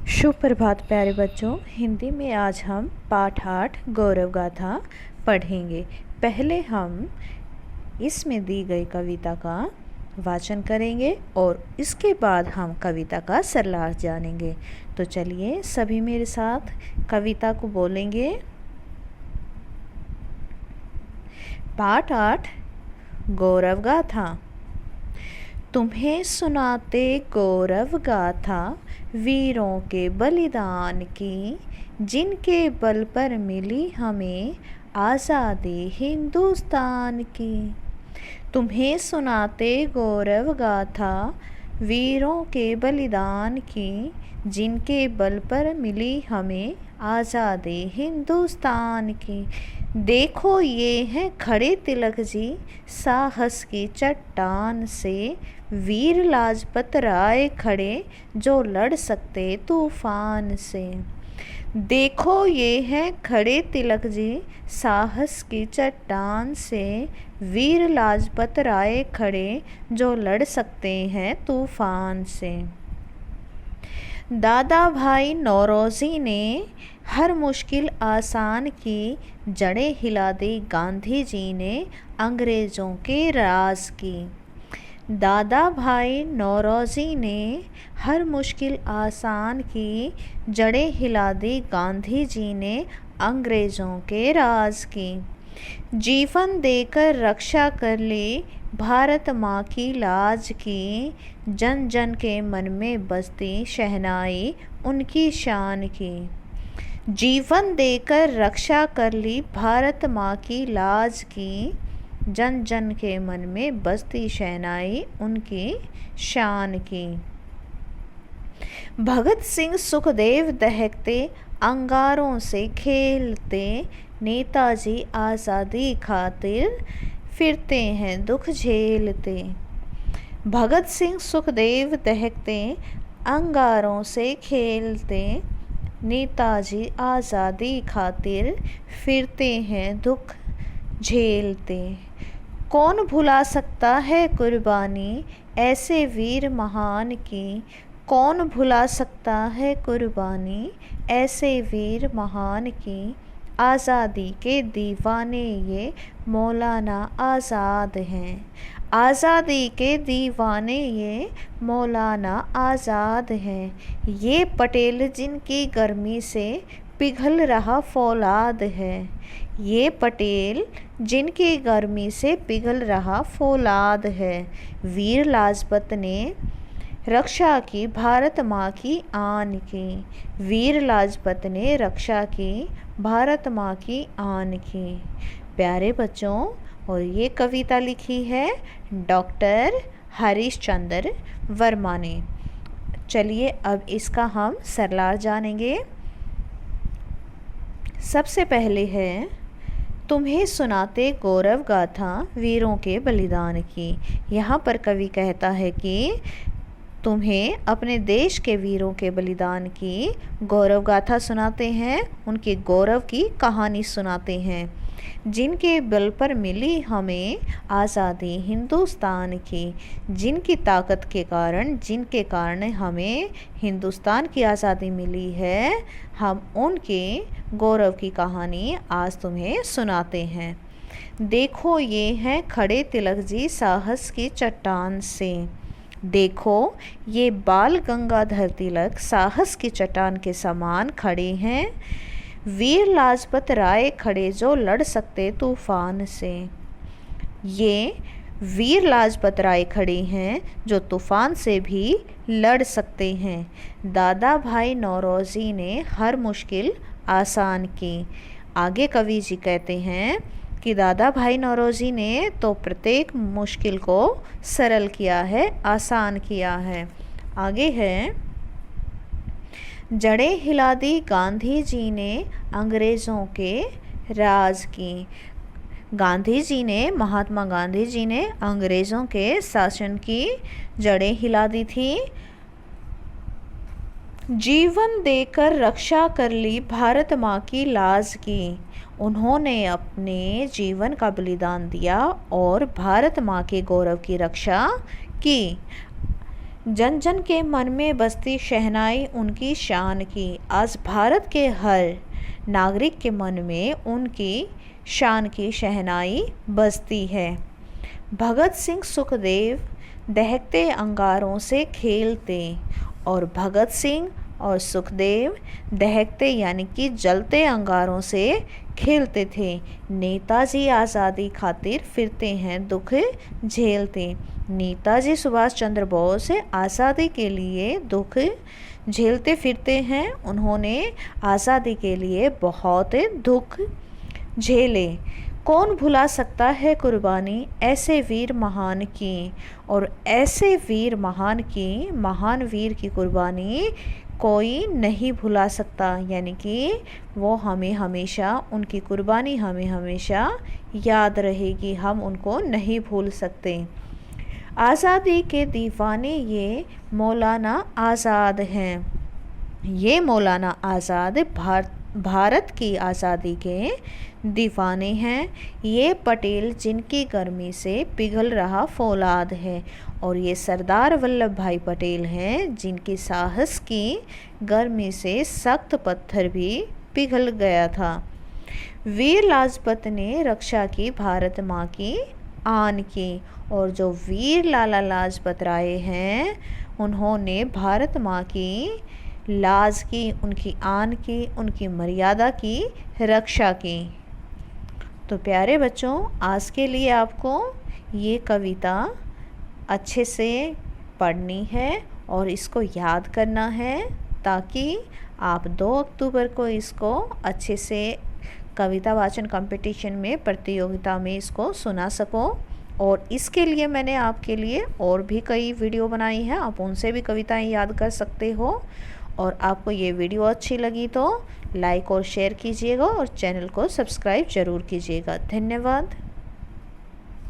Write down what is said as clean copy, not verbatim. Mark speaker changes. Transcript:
Speaker 1: शुभ प्रभात प्यारे बच्चों। हिंदी में आज हम पाठ 8 गौरव गाथा पढ़ेंगे। पहले हम इसमें दी गई कविता का वाचन करेंगे और इसके बाद हम कविता का सरलार्थ जानेंगे। तो चलिए सभी मेरे साथ कविता को बोलेंगे। पाठ 8 गौरव गाथा। तुम्हें सुनाते गौरव गाथा वीरों के बलिदान की, जिनके बल पर मिली हमें आज़ादी हिंदुस्तान की। तुम्हें सुनाते गौरव गाथा वीरों के बलिदान की, जिनके बल पर मिली हमें आज़ादी हिंदुस्तान की। देखो ये हैं खड़े तिलक जी साहस की चट्टान से, वीर लाजपत राय खड़े जो लड़ सकते तूफान से। देखो ये हैं खड़े तिलक जी साहस की चट्टान से, वीर लाजपत राय खड़े जो लड़ सकते हैं तूफान से। दादा भाई नौरोजी ने हर मुश्किल आसान की, जड़ें हिला दी गांधी जी ने अंग्रेज़ों के राज की। दादा भाई नौरोजी ने हर मुश्किल आसान की, जड़ें हिला दी गांधी जी ने अंग्रेज़ों के राज की। जीवन देकर रक्षा कर ली भारत माँ की लाज की, जन जन के मन में बजती शहनाई उनकी शान की। जीवन देकर रक्षा कर ली भारत माँ की लाज की, जन जन के मन में बजती शहनाई उनकी शान की। भगत सिंह सुखदेव दहकते अंगारों से खेलते, नेताजी आज़ादी खातिर फिरते हैं दुख झेलते। भगत सिंह सुखदेव दहकते अंगारों से खेलते, नेताजी आज़ादी खातिर फिरते हैं दुख झेलते। कौन भुला सकता है कुर्बानी ऐसे वीर महान की, कौन भुला सकता है कुर्बानी ऐसे वीर महान की। आज़ादी के दीवाने ये मौलाना आज़ाद हैं, आज़ादी के दीवाने ये मौलाना आज़ाद हैं। ये पटेल जिनकी गर्मी से पिघल रहा फौलाद है, ये पटेल जिनकी गर्मी से पिघल रहा फौलाद है। वीर लाजपत ने रक्षा की भारत माँ की आन की, वीर लाजपत ने रक्षा की भारत माँ की आन की। प्यारे बच्चों, और ये कविता लिखी है डॉक्टर हरीश चंद्र वर्मा ने। चलिए अब इसका हम सरलार्थ जानेंगे। सबसे पहले है तुम्हें सुनाते गौरव गाथा वीरों के बलिदान की। यहाँ पर कवि कहता है कि तुम्हें अपने देश के वीरों के बलिदान की गौरव गाथा सुनाते हैं, उनके गौरव की कहानी सुनाते हैं, जिनके बल पर मिली हमें आज़ादी हिंदुस्तान की। जिनकी ताकत के कारण, जिनके कारण हमें हिंदुस्तान की आज़ादी मिली है, हम उनके गौरव की कहानी आज तुम्हें सुनाते हैं। देखो ये हैं खड़े तिलक जी साहस की चट्टान से। देखो ये बाल गंगाधर तिलक साहस की चट्टान के समान खड़े हैं, वीर लाजपत राय खड़े जो लड़ सकते तूफान से। ये वीर लाजपत राय खड़े हैं जो तूफान से भी लड़ सकते हैं। दादा भाई नौरोजी ने हर मुश्किल आसान की। आगे कवि जी कहते हैं कि दादा भाई नौरोजी ने तो प्रत्येक मुश्किल को सरल किया है, आसान किया है। आगे है जड़ें हिला दी गांधी जी ने अंग्रेज़ों के राज की। गांधी जी ने, महात्मा गांधी जी ने अंग्रेज़ों के शासन की जड़ें हिला दी थी। जीवन देकर रक्षा कर ली भारत माँ की लाज की। उन्होंने अपने जीवन का बलिदान दिया और भारत माँ के गौरव की रक्षा की। जन जन के मन में बसती शहनाई उनकी शान की। आज भारत के हर नागरिक के मन में उनकी शान की शहनाई बजती है। भगत सिंह सुखदेव दहकते अंगारों से खेलते, और भगत सिंह और सुखदेव दहकते यानी कि जलते अंगारों से खेलते थे। नेताजी आज़ादी खातिर फिरते हैं दुख झेलते। नेताजी सुभाष चंद्र बोस आज़ादी के लिए दुख झेलते फिरते हैं। उन्होंने आज़ादी के लिए बहुत दुख झेले। कौन भुला सकता है कुर्बानी ऐसे वीर महान की, और ऐसे वीर महान की, महान वीर की कुर्बानी कोई नहीं भुला सकता, यानी कि वो हमें हमेशा, उनकी कुर्बानी हमें हमेशा याद रहेगी, हम उनको नहीं भूल सकते। आज़ादी के दीवाने ये मौलाना आज़ाद हैं। ये मौलाना आज़ाद भारत की आज़ादी के दीवाने हैं। ये पटेल जिनकी गर्मी से पिघल रहा फौलाद है, और ये सरदार वल्लभ भाई पटेल हैं जिनकी साहस की गर्मी से सख्त पत्थर भी पिघल गया था। वीर लाजपत ने रक्षा की भारत माँ की आन की, और जो वीर लाला लाजपत राय हैं उन्होंने भारत माँ की लाज की, उनकी आन की, उनकी मर्यादा की रक्षा की। तो प्यारे बच्चों, आज के लिए आपको ये कविता अच्छे से पढ़नी है और इसको याद करना है, ताकि आप 2 अक्टूबर को इसको अच्छे से कविता वाचन कंपटीशन में, प्रतियोगिता में इसको सुना सको। और इसके लिए मैंने आपके लिए और भी कई वीडियो बनाई हैं, आप उनसे भी कविताएं याद कर सकते हो। और आपको ये वीडियो अच्छी लगी तो लाइक और शेयर कीजिएगा, और चैनल को सब्सक्राइब ज़रूर कीजिएगा। धन्यवाद।